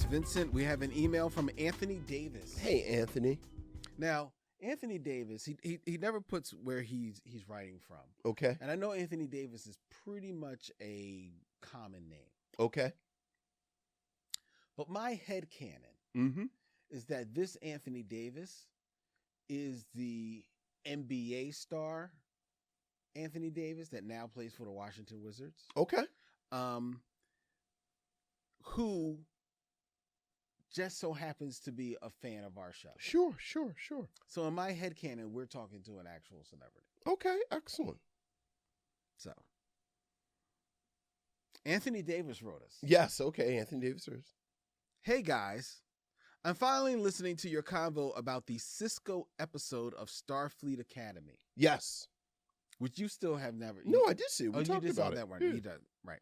much, Vincent. We have an email from Anthony Davis. Hey, Anthony. Now, Anthony Davis, he never puts where he's writing from. Okay. And I know Anthony Davis is pretty much a common name. Okay. But my headcanon is that this Anthony Davis is the NBA star Anthony Davis that now plays for the Washington Wizards. Okay. Who just so happens to be a fan of our show. Sure. So in my headcanon, we're talking to an actual celebrity. Okay, excellent. So Anthony Davis wrote us. Yes, okay, Anthony Davis. Hey guys, I'm finally listening to your convo about the Cisco episode of Starfleet Academy. Yes. Which you still have never. No, I did see it. We talked about that one. Yeah. He does. Right.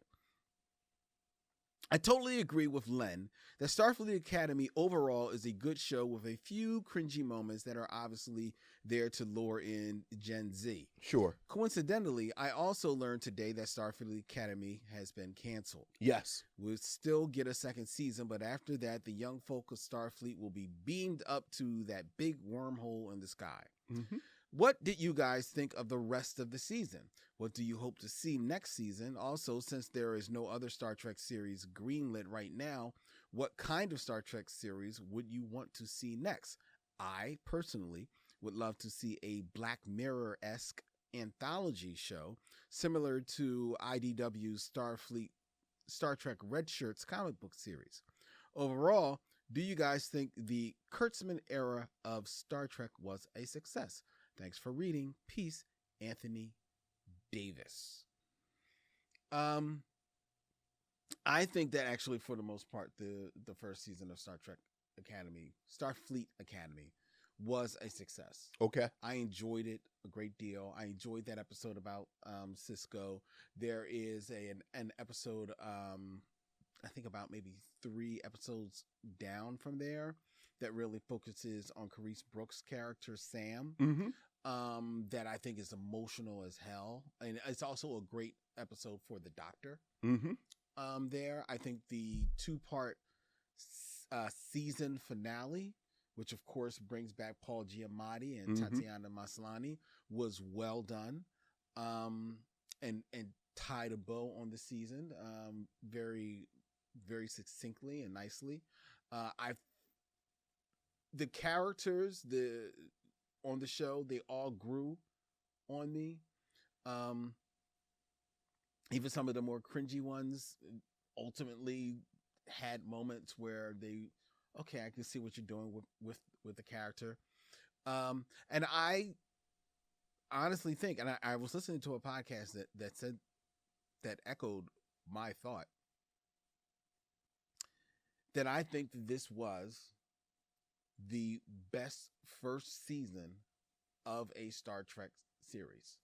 I totally agree with Len that Starfleet Academy overall is a good show with a few cringy moments that are obviously there to lure in Gen Z. Sure. Coincidentally, I also learned today that Starfleet Academy has been canceled. Yes. We'll still get a second season, but after that, the young folk of Starfleet will be beamed up to that big wormhole in the sky. Mm-hmm. What did you guys think of the rest of the season? What do you hope to see next season? Also, since there is no other Star Trek series greenlit right now, what kind of Star Trek series would you want to see next? I, personally, would love to see a Black Mirror-esque anthology show similar to IDW's Star Trek Red Shirts comic book series. Overall, do you guys think the Kurtzman era of Star Trek was a success? Thanks for reading. Peace, Anthony Davis. I think that actually, for the most part, the first season of Starfleet Academy, was a success. Okay. I enjoyed it a great deal. I enjoyed that episode about Cisco. There is an episode, I think about maybe 3 episodes down from there, that really focuses on Carice Brooks' character, Sam, that I think is emotional as hell. And it's also a great episode for the Doctor. There, I think the 2-part season finale, which of course brings back Paul Giamatti and Tatiana Maslany, was well done, and tied a bow on the season, very, very succinctly and nicely. The characters on the show, they all grew on me. Even some of the more cringy ones ultimately had moments where I can see what you're doing with the character. And I honestly think, and I was listening to a podcast that echoed my thought, that I think that this was the best first season of a Star Trek series.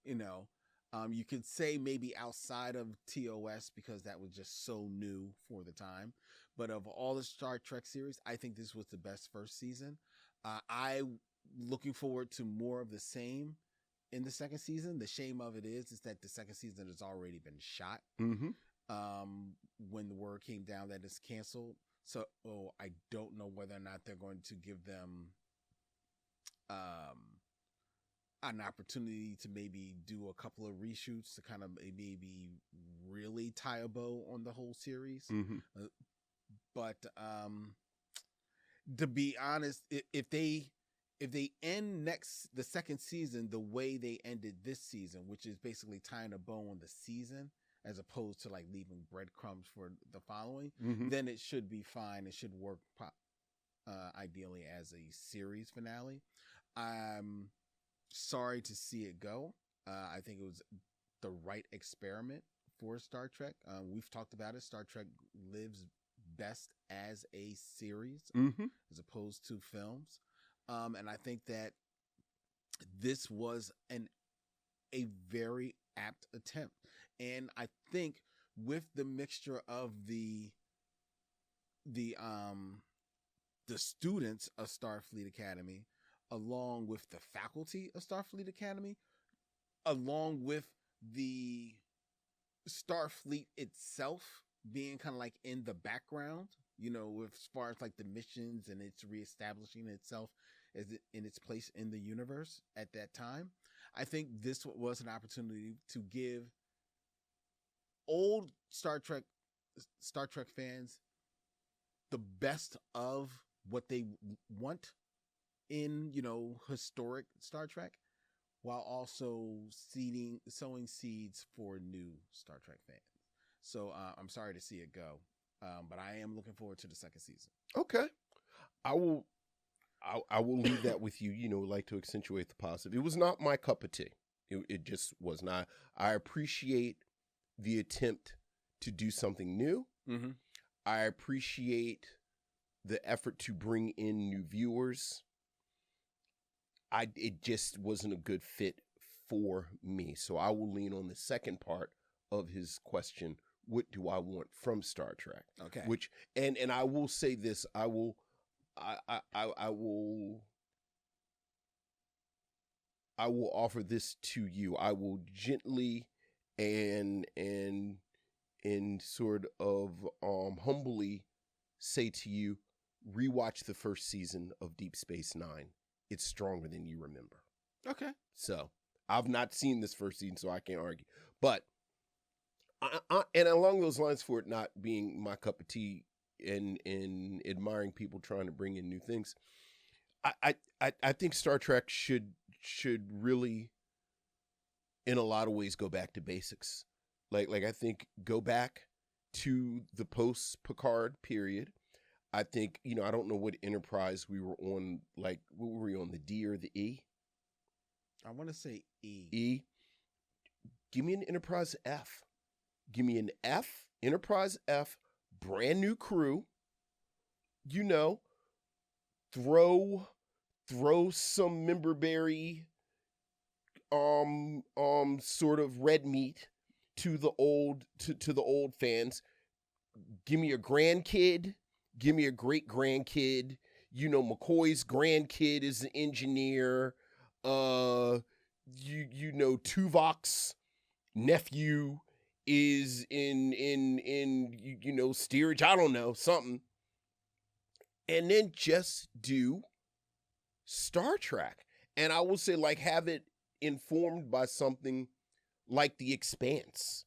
You could say maybe outside of TOS, because that was just so new for the time. But of all the Star Trek series, I think this was the best first season. I'm looking forward to more of the same in the second season. The shame of it is that the second season has already been shot. When the word came down that it's canceled. So I don't know whether or not they're going to give them an opportunity to maybe do a couple of reshoots to kind of maybe really tie a bow on the whole series. But to be honest, if they end the second season the way they ended this season, which is basically tying a bow on the season as opposed to like leaving breadcrumbs for the following, then it should be fine. It should work ideally as a series finale. I'm sorry to see it go. I think it was the right experiment for Star Trek. We've talked about it. Star Trek lives best as a series as opposed to films. And I think that this was a very apt attempt. And I think with the mixture of the students of Starfleet Academy, along with the faculty of Starfleet Academy, along with the Starfleet itself being kind of like in the background as far as like the missions and it's reestablishing itself in its place in the universe at that time. I think this was an opportunity to give old Star Trek fans the best of what they want in, historic Star Trek, while also sowing seeds for new Star Trek fans. So I'm sorry to see it go, but I am looking forward to the second season. Okay, I will leave that with you. Like to accentuate the positive. It was not my cup of tea. It just was not. I appreciate the attempt to do something new. Mm-hmm. I appreciate the effort to bring in new viewers. It just wasn't a good fit for me. So I will lean on the second part of his question. What do I want from Star Trek? Okay. And I will say this, I will offer this to you. I will gently and sort of humbly say to you, rewatch the first season of Deep Space Nine. It's stronger than you remember. Okay. So I've not seen this first season, so I can't argue. But and along those lines, for it not being my cup of tea and admiring people trying to bring in new things, I think Star Trek should really, in a lot of ways, go back to basics. Like I think go back to the post-Picard period. I think, I don't know what Enterprise we were on, like, what were we on, the D or the E? I want to say E. E. Give me an Enterprise F. Give me an F, Enterprise F, brand new crew. Throw some memberberry, sort of red meat to the old fans. Give me a grandkid. Give me a great grandkid. McCoy's grandkid is an engineer. Tuvok's nephew is in steerage. I don't know, something. And then just do Star Trek. And I will say, like, have it informed by something like The Expanse,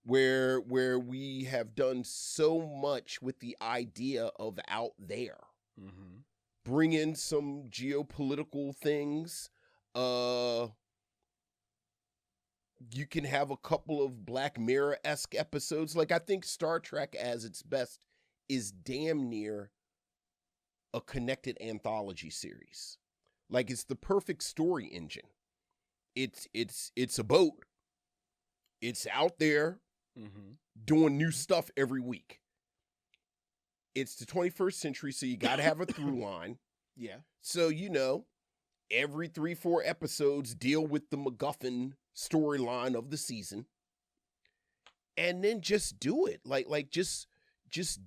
where we have done so much with the idea of out there. Mm-hmm. Bring in some geopolitical things. You can have a couple of Black Mirror-esque episodes. Like, I think Star Trek as its best is damn near a connected anthology series. Like, it's the perfect story engine. It's a boat. It's out there. Mm-hmm. Doing new stuff every week. It's the 21st century, so you got to have a through line. Yeah. So, every 3-4 episodes deal with the MacGuffin storyline of the season. And then just do it. Like just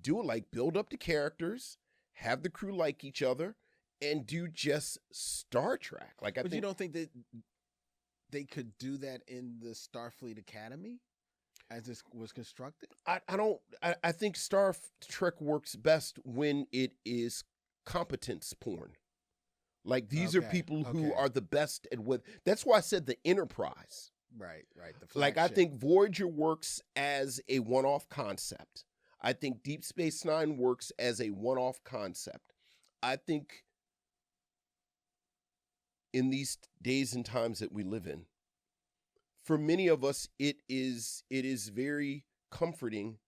do it. Like, build up the characters, have the crew like each other, and do just Star Trek. But you don't think that they could do that in the Starfleet Academy as this was constructed? I think Star Trek works best when it is competence porn. Like, these are people who are the best at what. That's why I said the Enterprise. Right. Like, I think Voyager works as a one-off concept. I think Deep Space Nine works as a one-off concept. I think in these days and times that we live in, for many of us, it is very comforting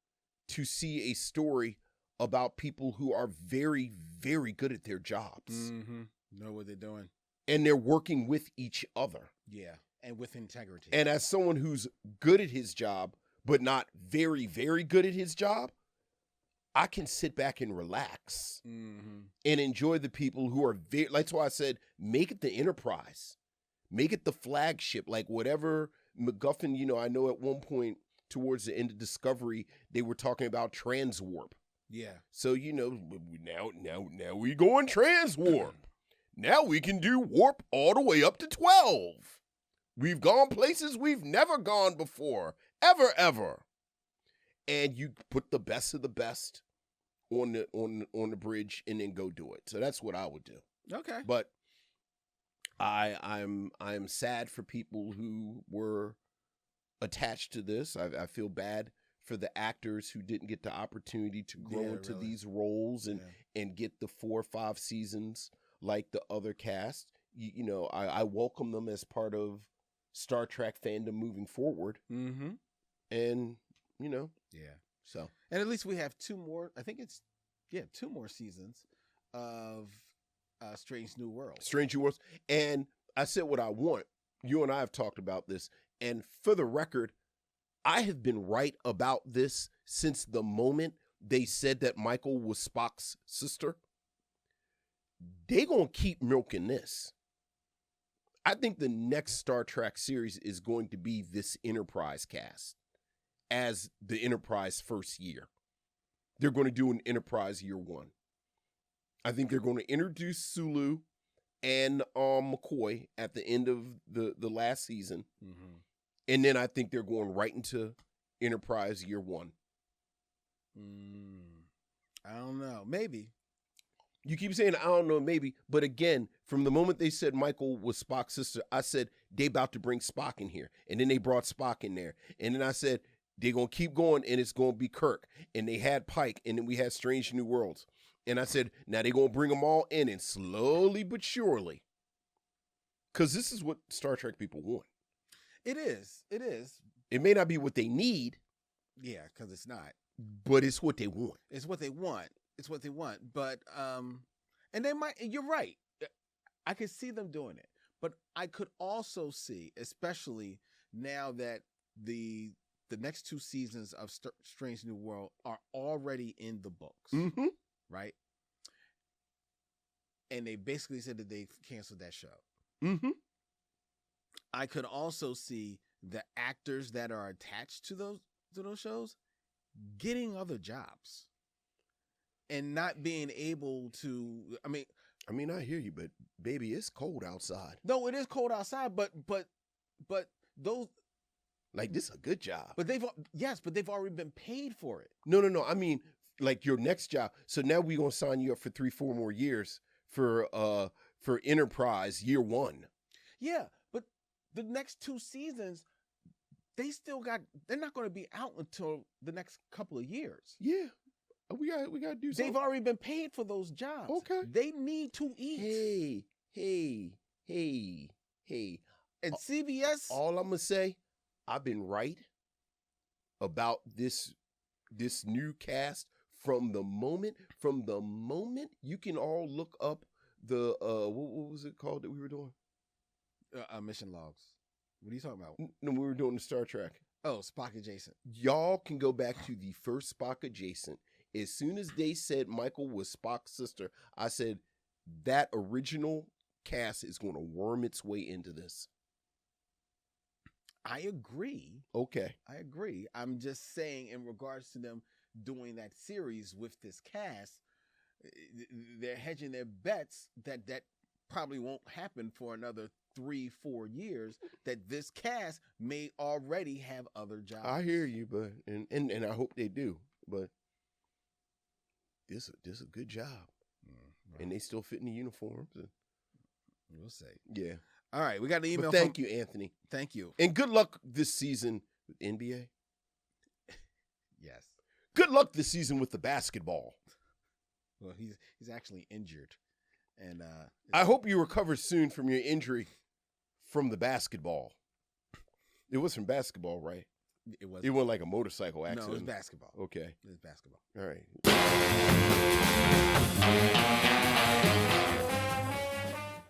to see a story about people who are very, very good at their jobs. Mm-hmm. Know what they're doing. And they're working with each other. Yeah, and with integrity. And as someone who's good at his job, but not very, very good at his job, I can sit back and relax and enjoy the people who are very, that's why I said, make it the Enterprise. Make it the flagship, like whatever MacGuffin, I know at one point towards the end of Discovery, they were talking about transwarp. Yeah. So, now we going transwarp. Now we can do warp all the way up to 12. We've gone places we've never gone before. Ever. And you put the best of the best on the bridge and then go do it. So that's what I would do. Okay. But I'm sad for people who were attached to this. I feel bad for the actors who didn't get the opportunity to grow into these roles and get the 4 or 5 seasons like the other cast. You know, I welcome them as part of Star Trek fandom moving forward. Mm-hmm. And, you know. Yeah. So. And at least we have 2 more, I think it's, 2 more seasons of Strange New Worlds. Strange New Worlds. And I said what I want. You and I have talked about this. And for the record, I have been right about this since the moment they said that Michael was Spock's sister. They gonna keep milking this. I think the next Star Trek series is going to be this Enterprise cast as the Enterprise first year. They're going to do an Enterprise year 1. I think they're going to introduce Sulu and McCoy at the end of the last season. Mm-hmm. And then I think they're going right into Enterprise year 1. I don't know. Maybe. You keep saying, I don't know, maybe. But again, from the moment they said Michael was Spock's sister, I said, they about to bring Spock in here. And then they brought Spock in there. And then I said, they're going to keep going, and it's going to be Kirk. And they had Pike, and then we had Strange New Worlds. And I said, now they're going to bring them all in, and slowly but surely. Because this is what Star Trek people want. It is. It is. It may not be what they need. Yeah, because it's not. But it's what they want. It's what they want. It's what they want. But, and they might, you're right. I could see them doing it. But I could also see, especially now that the next 2 seasons of Strange New World are already in the books. Mm-hmm. Right? And they basically said that they canceled that show. Mm-hmm. I could also see the actors that are attached to those shows getting other jobs and not being able to. I mean, I hear you, but baby, it's cold outside. No, it is cold outside, but those, like, this is a good job. But they've already been paid for it. No. I mean, like, your next job. So now we're gonna sign you up for 3-4 more years for Enterprise year 1. Yeah, but the next 2 seasons, they're not going to be out until the next couple of years. Yeah, we got to do something. They've already been paid for those jobs. Okay, they need to eat. Hey. And CBS. All I'm gonna say, I've been right about this new cast from the moment you can all look up the what was it called that we were doing? Mission logs. What are you talking about? No, we were doing the Star Trek. Oh, Spock Adjacent. Y'all can go back to the first Spock Adjacent. As soon as they said Michael was Spock's sister, I said that original cast is going to worm its way into this. I agree. Okay. I agree. I'm just saying, in regards to them doing that series with this cast, they're hedging their bets that probably won't happen for another 3-4 years, that this cast may already have other jobs. I hear you, but and I hope they do, but this is a good job. Right. And they still fit in the uniforms. We'll see. Yeah. All right, we got an email. But thank you, Anthony. Thank you. And good luck this season with NBA. Yes. Good luck this season with the basketball. Well, he's actually injured. And I hope you recover soon from your injury from the basketball. It was from basketball, right? It wasn't like a motorcycle accident. No, it was basketball. Okay. It was basketball. All right.